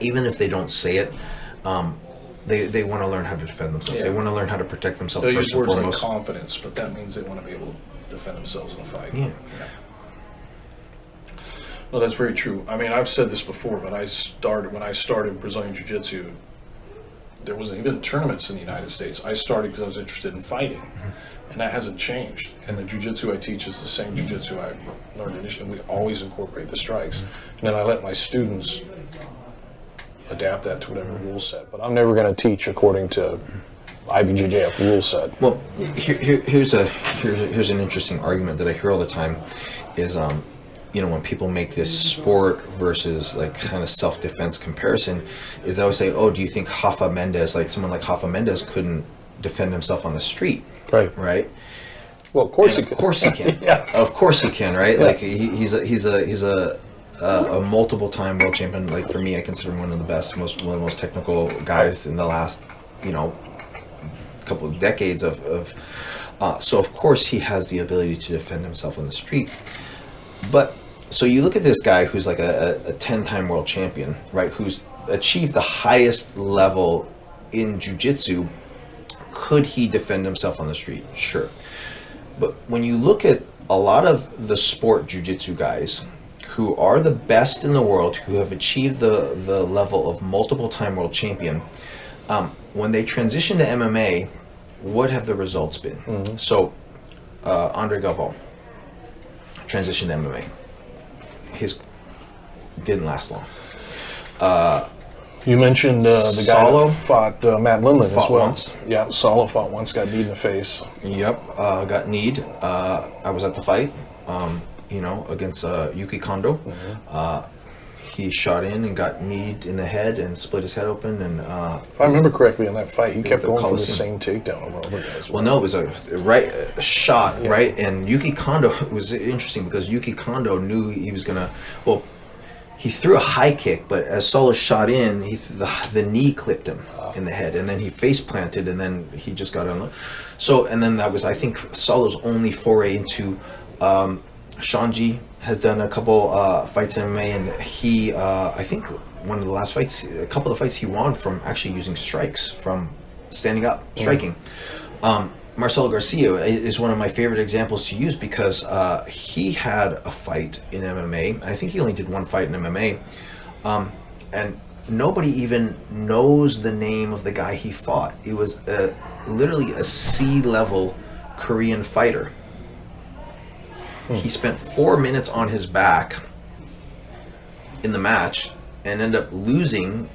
even if they don't say it, they want to learn how to defend themselves. Yeah. They want to learn how to protect themselves. They use words like confidence, but that means they want to be able to defend themselves in a fight. Yeah. Well, that's very true. I mean, I've said this before, but when I started Brazilian Jiu-Jitsu, there wasn't even tournaments in the United States. I started because I was interested in fighting, and that hasn't changed. And the Jiu-Jitsu I teach is the same Jiu-Jitsu I learned initially. We always incorporate the strikes. And then I let my students adapt that to whatever rule set. But I'm never going to teach according to IBJJF rule set. Well, here's an interesting argument that I hear all the time is, when people make this sport versus like kind of self-defense comparison, is they always say, oh, do you think someone like Rafa Mendes couldn't defend himself on the street? Right? Well, of course he can. Of course he can. Yeah. Of course he can, right? Yeah. Like he's a multiple time world champion. Like, for me, I consider him one of the best, one of the most technical guys in the last, couple of decades of so of course he has the ability to defend himself on the street. But so you look at this guy who's like a 10-time world champion, right? Who's achieved the highest level in jiu-jitsu. Could he defend himself on the street? Sure. But when you look at a lot of the sport jiu-jitsu guys who are the best in the world, who have achieved the level of multiple time world champion, when they transition to MMA, what have the results been? So Andre Galvao transitioned to MMA. His didn't last long. You mentioned the guy Solo that fought Matt Lindland as fought well. once. Yeah, Solo fought once, got kneed in the face. Yep, got kneed. I was at the fight, against Yuki Kondo. He shot in and got kneed in the head and split his head open. And If I remember correctly, in that fight, he kept the going for the Coliseum. same takedown over and over again as well. well, no, it was a shot, right? And Yuki Kondo, it was interesting because Yuki Kondo knew he was gonna. Well, he threw a high kick, but as Solo shot in, the knee clipped him in the head, and then he face planted, and then he just got on. So, and then that was, I think, Solo's only foray into. Shanji has done a couple fights in MMA, and he, I think, one of the last fights, a couple of the fights he won from actually using strikes, from standing up, striking. Marcelo Garcia is one of my favorite examples to use because he had a fight in MMA. I think he only did one fight in MMA, and nobody even knows the name of the guy he fought. It was literally a C-level Korean fighter. He spent 4 minutes on his back in the match and ended up losing,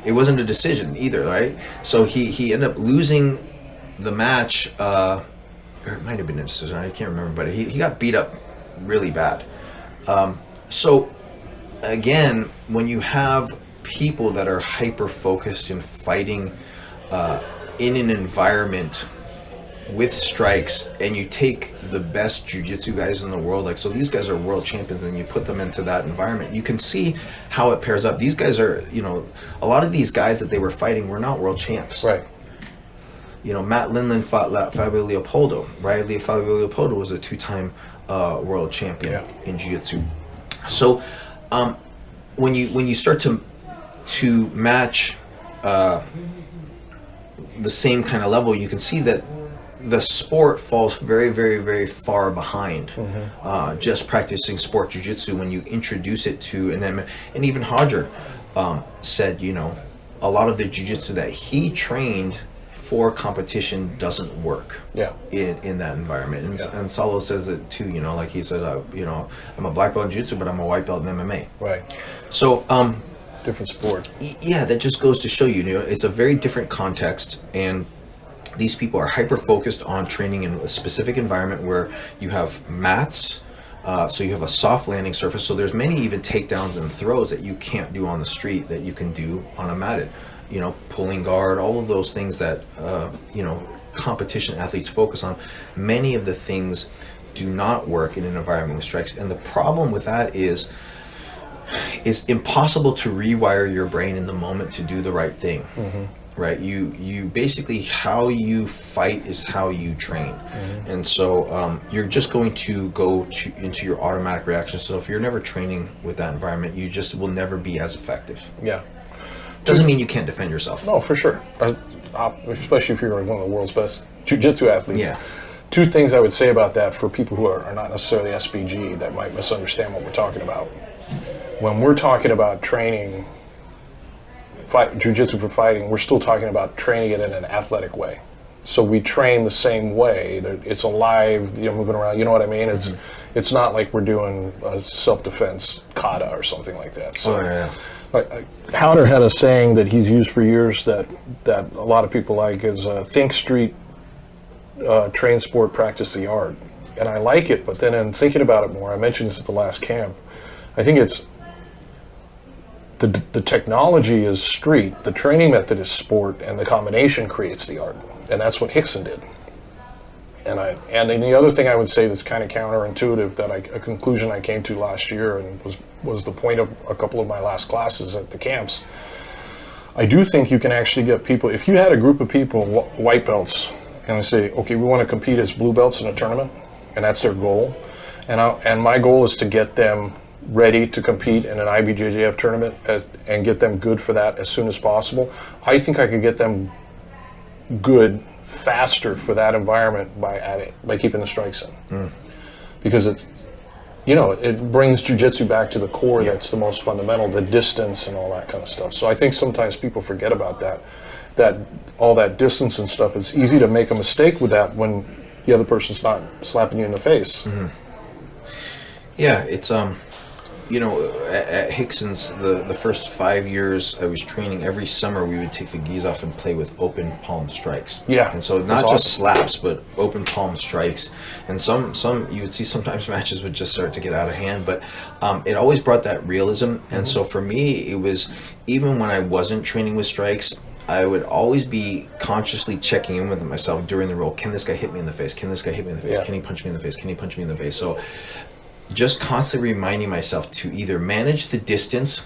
it wasn't a decision either, right? So he ended up losing the match, or it might have been a decision, I can't remember, but he got beat up really bad. So again, when you have people that are hyper-focused in fighting in an environment with strikes, and you take the best jiu-jitsu guys in the world, like, so these guys are world champions, and you put them into that environment, you can see how it pairs up. These guys are, a lot of these guys that they were fighting were not world champs. Right. Matt Lindland fought Fabio Leopoldo, right? Fabio Leopoldo was a two-time world champion in jiu-jitsu. So when you start to match the same kind of level, you can see that the sport falls very, very, very far behind just practicing sport jiu-jitsu when you introduce it to and even Hodger said, a lot of the jiu-jitsu that he trained for competition doesn't work in that environment. And Solo says it too, like he said, I'm a black belt in jiu-jitsu, but I'm a white belt in MMA. Right. So different sport. Yeah, that just goes to show you, it's a very different context, and these people are hyper-focused on training in a specific environment where you have mats, so you have a soft landing surface, so there's many even takedowns and throws that you can't do on the street that you can do on a matted, pulling guard, all of those things that, competition athletes focus on. Many of the things do not work in an environment with strikes, and the problem with that is it's impossible to rewire your brain in the moment to do the right thing. Right, you basically, how you fight is how you train, and so you're just going to go into your automatic reaction. So if you're never training with that environment, you just will never be as effective. Yeah, doesn't mean you can't defend yourself. No, for sure. Especially if you're one of the world's best jiu-jitsu athletes. Yeah. Two things I would say about that for people who are not necessarily SBG that might misunderstand what we're talking about. When we're talking about training jiu-jitsu for fighting, we're still talking about training it in an athletic way. So we train the same way. It's alive, moving around. You know what I mean? It's not like we're doing a self-defense kata or something like that. So, Howder had a saying that he's used for years that a lot of people like is think street, train sport, practice the art. And I like it, but then in thinking about it more, I mentioned this at the last camp, I think it's the technology is street, the training method is sport, and the combination creates the art. And that's what Hickson did. And then the other thing I would say that's kind of counterintuitive, a conclusion I came to last year, and was the point of a couple of my last classes at the camps. I do think you can actually get people, if you had a group of people, white belts, and they say, okay, we want to compete as blue belts in a tournament, and that's their goal. And my goal is to get them ready to compete in an IBJJF tournament and get them good for that as soon as possible. I think I could get them good faster for that environment by keeping the strikes in. Because it's, it brings jiu-jitsu back to the core. That's the most fundamental, the distance and all that kind of stuff. So I think sometimes people forget about that all that distance and stuff. It's easy to make a mistake with that when the other person's not slapping you in the face. Yeah, it's at Hickson's, the first 5 years I was training, every summer we would take the gis off and play with open palm strikes. Yeah, and so not just slaps, but open palm strikes. And some you would see sometimes matches would just start to get out of hand, but it always brought that realism. And so for me, it was, even when I wasn't training with strikes, I would always be consciously checking in with myself during the roll. Can this guy hit me in the face? Can this guy hit me in the face? Can he punch me in the face? Can he punch me in the face? So just constantly reminding myself to either manage the distance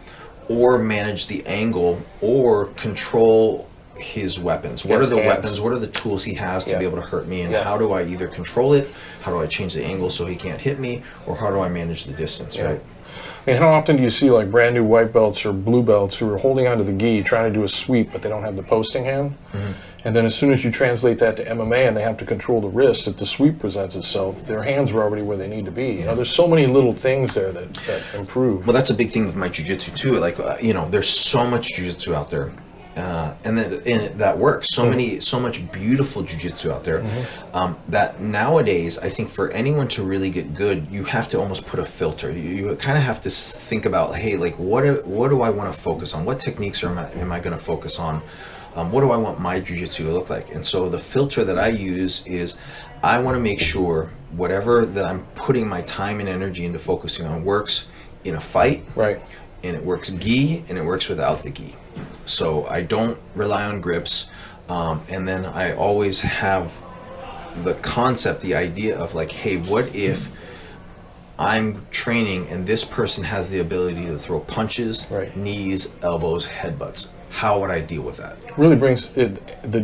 or manage the angle or control his weapons. What are the weapons? What are the tools he has to be able to hurt me? And how do I either control it? How do I change the angle so he can't hit me? Or how do I manage the distance, right? I mean, how often do you see like brand new white belts or blue belts who are holding onto the gi, trying to do a sweep, but they don't have the posting hand? And then as soon as you translate that to MMA and they have to control the wrist, if the sweep presents itself, their hands were already where they need to be. There's so many little things there that improve. Well, that's a big thing with my jiu-jitsu too. Like, there's so much jiu-jitsu out there. And that works. So much beautiful jiu-jitsu out there. That nowadays, I think for anyone to really get good, you have to almost put a filter. You kind of have to think about, hey, like what do I want to focus on? What techniques am I going to focus on? What do I want my jiu-jitsu to look like? And so the filter that I use is, I want to make sure whatever that I'm putting my time and energy into focusing on works in a fight, right? And it works gi, and it works without the gi. So I don't rely on grips, and then I always have the concept, the idea of like, hey, what if I'm training and this person has the ability to throw punches, knees, elbows, headbutts? How would I deal with that? Really brings the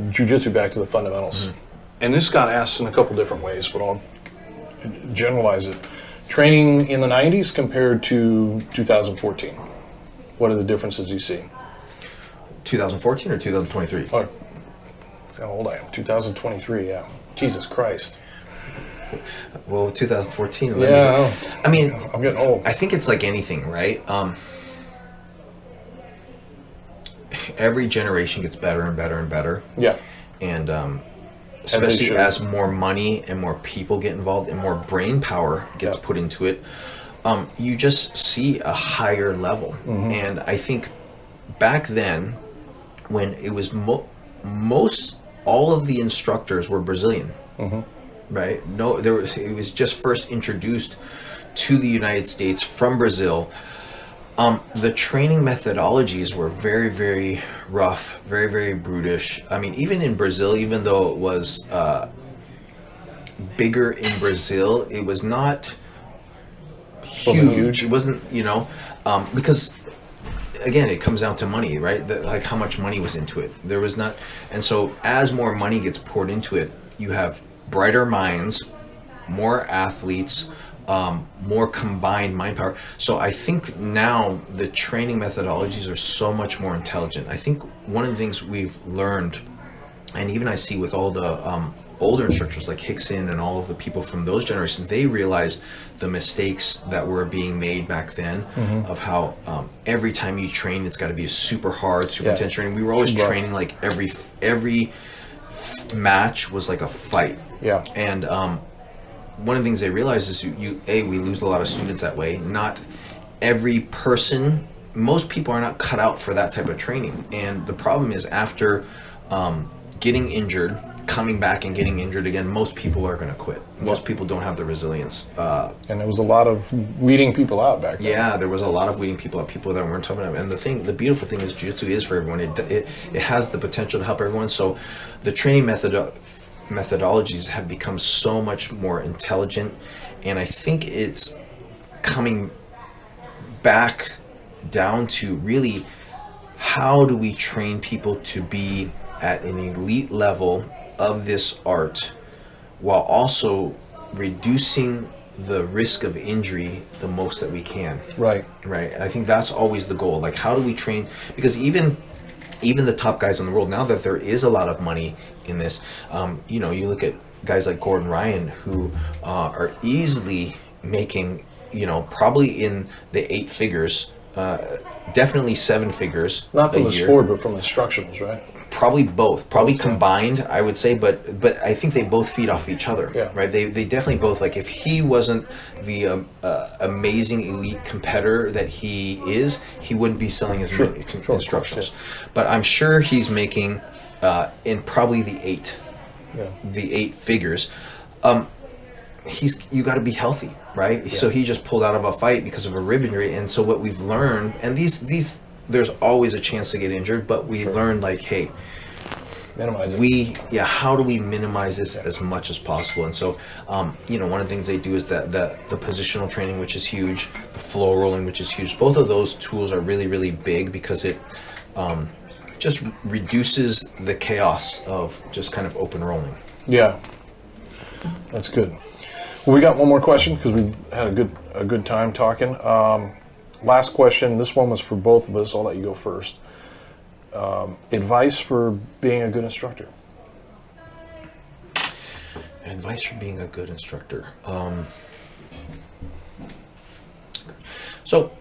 jiu-jitsu back to the fundamentals. And this got asked in a couple different ways, but I'll generalize it. Training in the 90s compared to 2014. What are the differences you see? 2014 or 2023? Oh, that's how old I am. 2023, yeah. Jesus Christ. Well, 2014. I mean, I'm getting old. I think it's like anything, right? Every generation gets better and better and better. Yeah. And especially as more money and more people get involved and more brain power gets put into it, you just see a higher level. And I think back then, when it was most all of the instructors were Brazilian, right? No, it was just first introduced to the United States from Brazil. The training methodologies were very, very rough, very, very brutish. I mean, even in Brazil, even though it was bigger in Brazil, it was not huge. It wasn't, because again, it comes down to money, right? Like how much money was into it. There was not, and so as more money gets poured into it, you have brighter minds, more athletes, more combined mind power. So I think now the training methodologies are so much more intelligent. I think one of the things we've learned, and even I see with all the older instructors like Hickson and all of the people from those generations, they realized the mistakes that were being made back then of how every time you train, it's got to be a super hard, super intense training. We were always training like every match was like a fight. Yeah. And one of the things they realized is we lose a lot of students that way. Not every person, most people are not cut out for that type of training. And the problem is after getting injured, coming back and getting injured again, most people are going to quit. Most people don't have the resilience. And there was a lot of weeding people out back then. Yeah, there was a lot of weeding people out, people that weren't tough enough. And the beautiful thing is jiu-jitsu is for everyone. It has the potential to help everyone. So the training methodologies have become so much more intelligent, and I think it's coming back down to really how do we train people to be at an elite level of this art while also reducing the risk of injury the most that we can. Right. I think that's always the goal. Like, how do we train? Because even even the top guys in the world, now that there is a lot of money in this, you know, you look at guys like Gordon Ryan, who are easily making, you know, probably in the 8 figures, definitely 7 figures. Not from the sport, but from instructionals, right? Probably both, probably combined, I would say, but I think they both feed off each other, right? They definitely both, like, if he wasn't the amazing elite competitor that he is, he wouldn't be selling his instructionals. But I'm sure he's making in probably the 8 figures. You got to be healthy, right? So he just pulled out of a fight because of a rib injury, and so what we've learned, and these there's always a chance to get injured, but we learned, like, hey, minimize it. How do we minimize this as much as possible? And so, you know, one of the things they do is that the positional training, which is huge, the flow rolling, which is huge. Both of those tools are really, really big because it just reduces the chaos of just kind of open rolling. Yeah, that's good. Well, we got one more question because we had a good time talking. Last question. This one was for both of us. I'll let you go first. Advice for being a good instructor. Advice for being a good instructor. So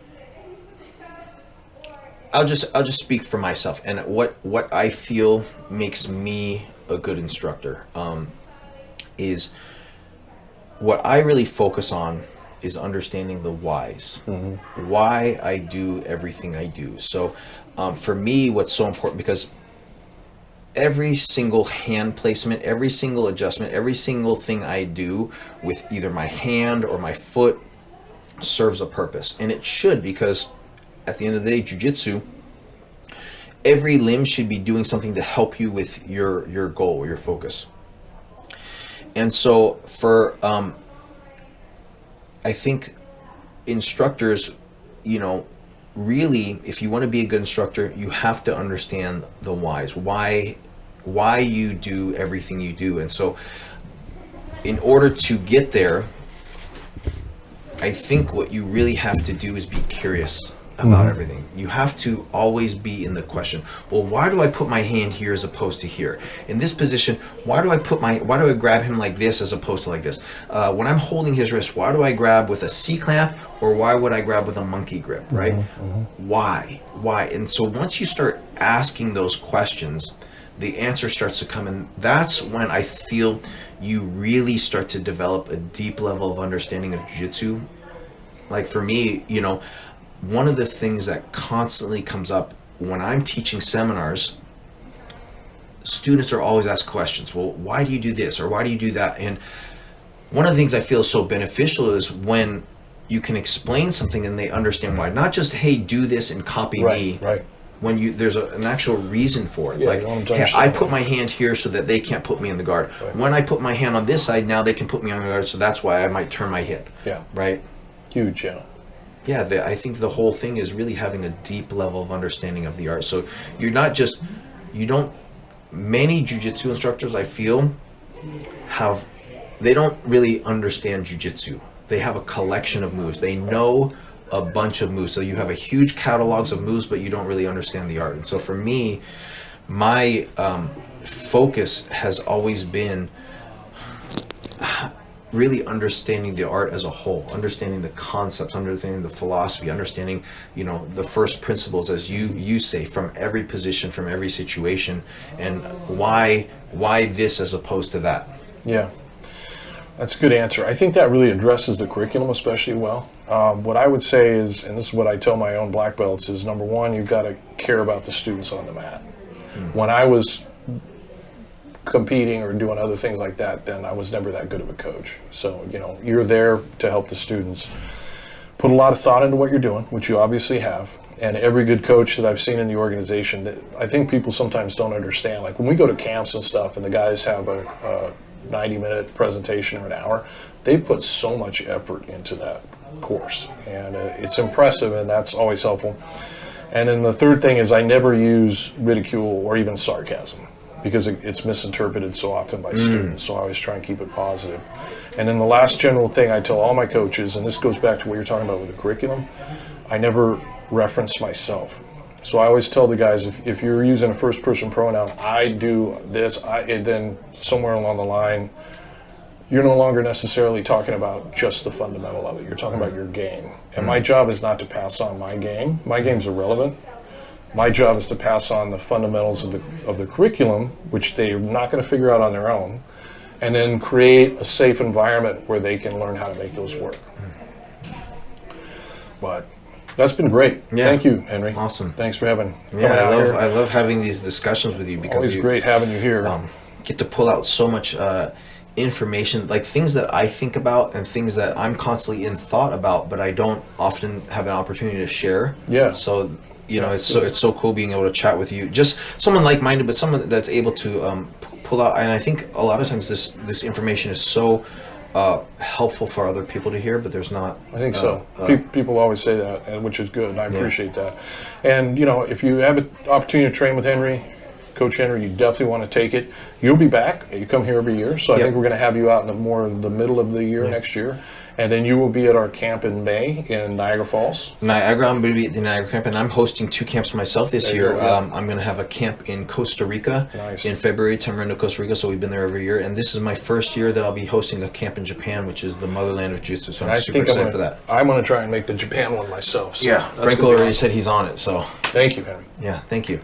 I'll just speak for myself and what I feel makes me a good instructor. Is what I really focus on is understanding the whys, why I do everything I do. So for me, what's so important, because every single hand placement, every single adjustment, every single thing I do with either my hand or my foot serves a purpose. And it should, because at the end of the day, jiu-jitsu, every limb should be doing something to help you with your goal or your focus. And so for I think instructors, you know, really, if you want to be a good instructor, you have to understand the whys, why you do everything you do. And so in order to get there, I think what you really have to do is be curious about everything. You have to always be in the question, well, why do I put my hand here as opposed to here? In this position, why do I grab him like this as opposed to like this? When I'm holding his wrist, why do I grab with a C-clamp, or why would I grab with a monkey grip, right? Why? And so once you start asking those questions, the answer starts to come, and that's when I feel you really start to develop a deep level of understanding of jiu-jitsu. Like for me, you know, one of the things that constantly comes up when I'm teaching seminars, students are always asked questions. Well, why do you do this? Or why do you do that? And one of the things I feel so beneficial is when you can explain something and they understand why. Not just, hey, do this and copy me. Right. When there's an actual reason for it. Yeah, like, hey, I put my hand here so that they can't put me in the guard. Right. When I put my hand on this side, now they can put me on the guard, so that's why I might turn my hip. Yeah. Right? Huge, yeah. Yeah, I think the whole thing is really having a deep level of understanding of the art. So many jiu-jitsu instructors, I feel, they don't really understand jiu-jitsu. They have a collection of moves. They know a bunch of moves. So you have a huge catalogs of moves, but you don't really understand the art. And so for me, my focus has always been really understanding the art as a whole, understanding the concepts, understanding the philosophy, understanding, you know, the first principles, as you say, from every position, from every situation, and why this as opposed to that. Yeah, that's a good answer. I think that really addresses the curriculum especially well. What I would say is, and this is what I tell my own black belts, is number one, you've got to care about the students on the mat. When I was competing or doing other things like that, then I was never that good of a coach. So, you know, you're there to help the students. Put a lot of thought into what you're doing, which you obviously have. And every good coach that I've seen in the organization, that I think people sometimes don't understand. Like when we go to camps and stuff and the guys have a 90-minute presentation or an hour, they put so much effort into that course. And it's impressive, and that's always helpful. And then the third thing is I never use ridicule or even sarcasm, because it's misinterpreted so often by students. So I always try and keep it positive. And then the last general thing I tell all my coaches, and this goes back to what you're talking about with the curriculum, I never reference myself. So I always tell the guys, if you're using a first person pronoun, I do this, and then somewhere along the line, you're no longer necessarily talking about just the fundamental of it. You're talking about your game. And my job is not to pass on my game. My game's irrelevant. My job is to pass on the fundamentals of the curriculum, which they're not going to figure out on their own, and then create a safe environment where they can learn how to make those work. But that's been great. Yeah. Thank you, Henry. Awesome. Thanks for coming I love having these discussions with you because Always great having you here. Get to pull out so much information, like things that I think about and things that I'm constantly in thought about, but I don't often have an opportunity to share. Yeah. So it's so cool being able to chat with you. Just someone like-minded, but someone that's able to pull out. And I think a lot of times this information is so helpful for other people to hear, but there's not. I think so. People always say that, and which is good, and I appreciate that. And if you have an opportunity to train with Henry, Coach Henry, you definitely want to take it. You'll be back. You come here every year, so I think we're going to have you out in the middle of the year next year, and then you will be at our camp in May in Niagara Falls. I'm going to be at the Niagara camp, and I'm hosting 2 camps myself this year. I'm going to have a camp in Costa Rica in February, Tamarindo, Costa Rica. So we've been there every year, and this is my first year that I'll be hosting a camp in Japan, which is the motherland of Jiu Jitsu. So I'm super excited for that. I'm going to try and make the Japan one myself. So Franco already said he's on it. So thank you, Henry. Yeah, thank you.